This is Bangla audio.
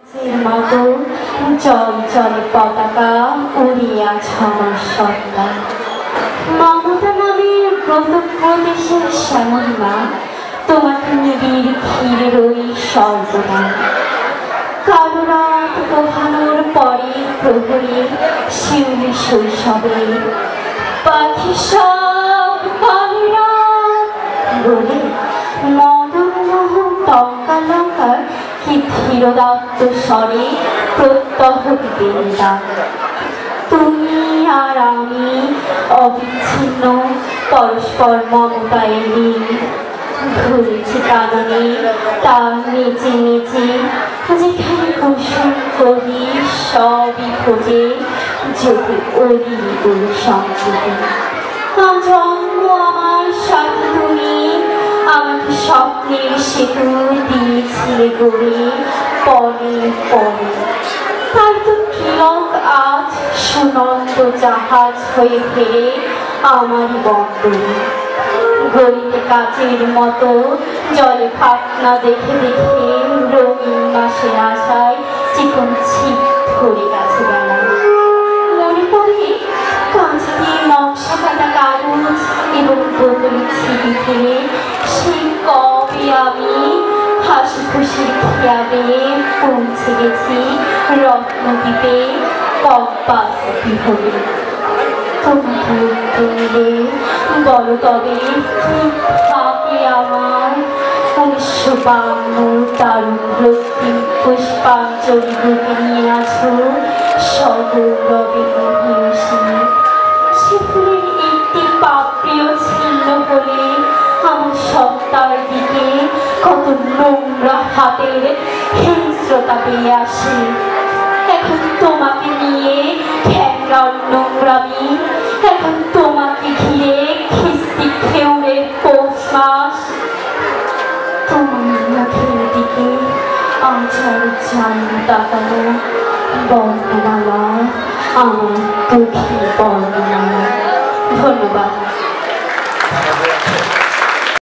মতো জল জলে পতাকা উড়িয়াছ আমার সন্তান। মমতা নামের ব্রত প্রদেশের শ্যামলিমা তোমাকে নিবিড় ঘিরে রই সর্বদা। কালো রাত পোহানোর পরে প্রহরে শিউলি শৈশবে পাখি সব পাখিরা বলে মদন মোহন টঙ্কা লঙ্কার কি ধীরদাত্ত স্বরে প্রত্যহ দিতেন। তুমি আর আমি অবিচ্ছিন্ন পরস্পর মমতায় লীন। ঘুরেছি কাননে তার নিচে নিচে যেখানে কুসুম করি সবই খোঁজে যদি ওরি গুরু সংকেতে। জন্ম আমার সাথে তুমি আমাকে স্বপ্নের সেতু দিয়েছিলে গড়ে পরে পরে। তাই তো কিরক আজ সুনন্দ জাহাজ হয়ে ফেরে আমারই বন্দরে। গলিতে কাচের মতো জলে ফাটনা দেখে দেখে রঙিন মাসে আশায় চিকন ছিপ ধরে গেছে বেলা। মনে পড়ে কাঁচি দিয়ে নকশা কাটা কাগজ এবং বোতলে ছিপি ফেলে সেই কবে আমি হাসি খুশির খেয়াবে পৌঁছে গেছি রত্নদ্বীপে কব্বাস বিহরে। তোমাকে মিলে বলো তবে কি থাকে আমার 1952 তারুণ রক্তিম পুষ্পাঞ্জলি বুকে নিয়ে আছো সগৌরবে মহিষী। সে ফুলের একটি পাপড়িও ছিন্ন হলে আমার সত্তার দিকে কত নোংরা হাতের হিংস্রতা পেয়ে আসে। এখন তোমাকে নিয়ে ঠেকরার নোংরামি, এখন তোমাকে ঘিরে খিস্তি খেউড়ের পৌষ মাস। তোমার মুখের দিকে আচার জানি তাকানো বর্ণমালা আমার দুঃখী বর্ণমালা। ধন্যবাদ।